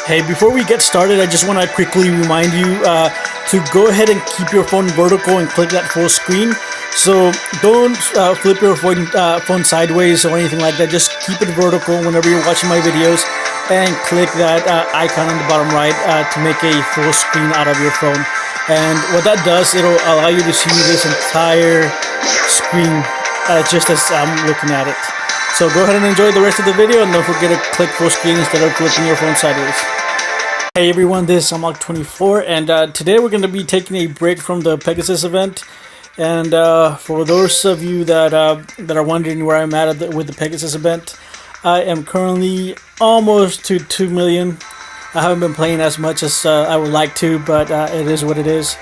Hey, before we get started, I just want to quickly remind you to go ahead and keep your phone vertical and click that full screen. So don't flip your phone sideways or anything like that. Just keep it vertical whenever you're watching my videos and click that icon on the bottom right to make a full screen out of your phone. And what that does, it'll allow you to see this entire screen just as I'm looking at it. So go ahead and enjoy the rest of the video, and don't forget to click full screen instead of flipping your phone sideways. Hey everyone, this is Unlock24, and today we're going to be taking a break from the Pegasus event. And for those of you that are wondering where I'm at with the Pegasus event, I am currently almost to 2 million. I haven't been playing as much as I would like to, but it is what it is.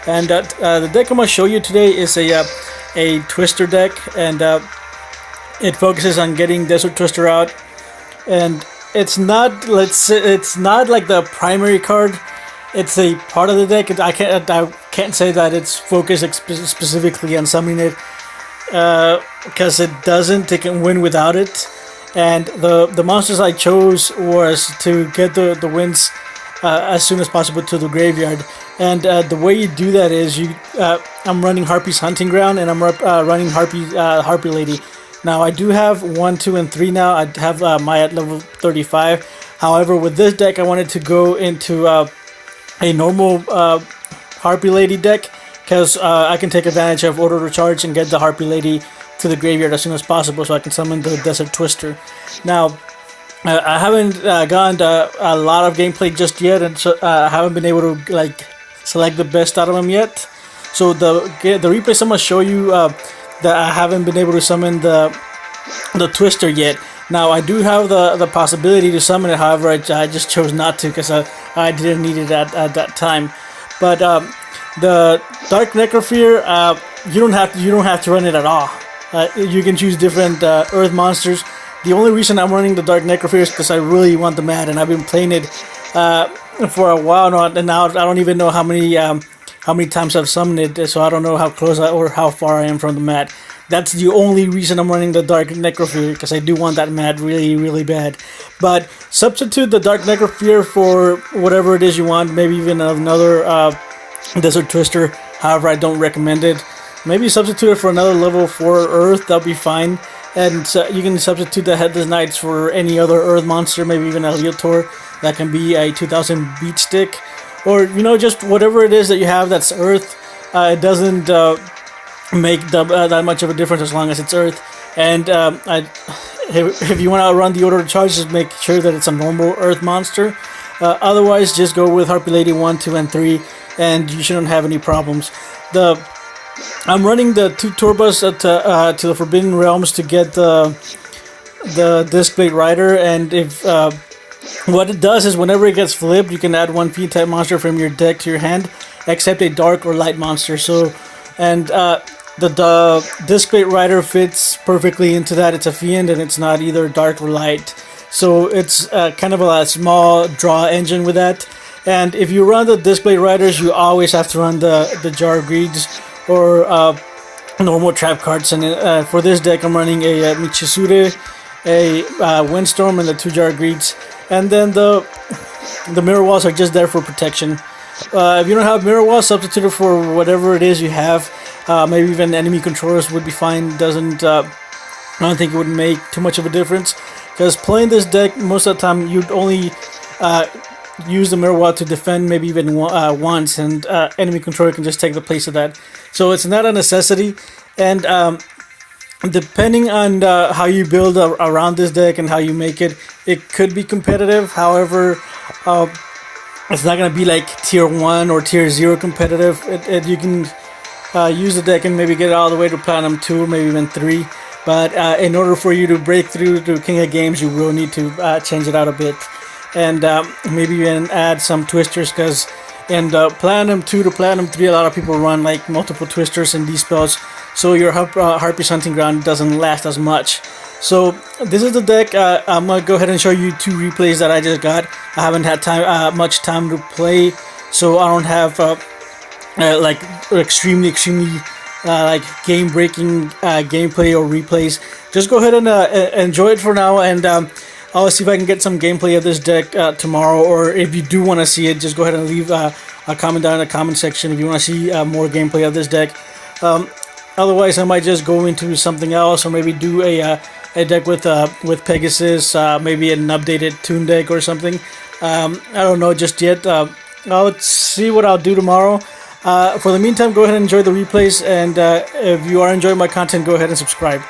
And the deck I'm going to show you today is a Twister deck, and it focuses on getting Desert Twister out. And it's not like the primary card. It's a part of the deck. I can't say that it's focused specifically on summoning it, because it doesn't. It can win without it. And the monsters I chose was to get the wins as soon as possible to the graveyard. And the way you do that is I'm running Harpies Hunting Ground, and I'm running Harpy Lady. Now I do have 1, 2, and 3 now. I have Maya at level 35. However, with this deck, I wanted to go into a normal Harpy Lady deck, because I can take advantage of Auto Recharge and get the Harpy Lady to the graveyard as soon as possible, so I can summon the Desert Twister. Now, I haven't gotten a lot of gameplay just yet, and so I haven't been able to select the best out of them yet. So the replays I'm gonna show you that I haven't been able to summon the Twister yet. Now I do have the possibility to summon it, however I just chose not to, because I didn't need it at that time. But the Dark Necrofear, you don't have to run it at all. You can choose different Earth monsters. The only reason I'm running the Dark Necrofear is because I really want the mat, and I've been playing it for a while now, and now I don't even know how many times I've summoned it, so I don't know how close or how far I am from the mat. That's the only reason I'm running the Dark Necrofear, because I do want that mat really, really bad. But substitute the Dark Necrofear for whatever it is you want, maybe even another Desert Twister. However, I don't recommend it. Maybe substitute it for another level 4 Earth, that'll be fine. And you can substitute the Headless Knights for any other Earth monster, maybe even a Leotor. That can be a 2000 beat stick. Or, just whatever it is that you have that's Earth. It doesn't make that much of a difference as long as it's Earth. And if you want to run the Auto Recharge, just make sure that it's a normal Earth monster. Otherwise, just go with Harpy Lady 1, 2, and 3, and you shouldn't have any problems. I'm running the 2 Turbas to the Forbidden Realms to get the Diskblade Rider, and if what it does is whenever it gets flipped, you can add 1 fiend type monster from your deck to your hand, except a dark or light monster. So, and the Diskblade Rider fits perfectly into that. It's a fiend, and it's not either dark or light. So it's kind of a small draw engine with that. And if you run the Diskblade Riders, you always have to run the Jar of Greeds or normal trap cards. And for this deck, I'm running a Michisure, a Windstorm, and the 2 Jar of Greeds. And then the mirror walls are just there for protection. If you don't have mirror walls, substitute it for whatever it is you have. Maybe even enemy controllers would be fine. I don't think it would make too much of a difference, because playing this deck, most of the time you'd only use the mirror wall to defend, maybe even once, and enemy controller can just take the place of that. So it's not a necessity. And depending on how you build around this deck and how you make it, it could be competitive. However, it's not going to be like tier 1 or tier 0 competitive. You can use the deck and maybe get it all the way to Platinum 2 or maybe even 3. But in order for you to break through to King of Games, you will need to change it out a bit. And maybe even add some Twisters, because in Platinum 2 to Platinum 3, a lot of people run like multiple Twisters and these spells. So your Harpies Hunting Ground doesn't last as much. So this is the deck. I'm going to go ahead and show you 2 replays that I just got. I haven't had much time to play, so I don't have extremely game-breaking gameplay or replays. Just go ahead and enjoy it for now, and I'll see if I can get some gameplay of this deck tomorrow, or if you do want to see it, just go ahead and leave a comment down in the comment section if you want to see more gameplay of this deck. Otherwise, I might just go into something else, or maybe do a deck with Pegasus, maybe an updated Toon deck or something. I don't know just yet. I'll see what I'll do tomorrow. For the meantime, go ahead and enjoy the replays, and if you are enjoying my content, go ahead and subscribe.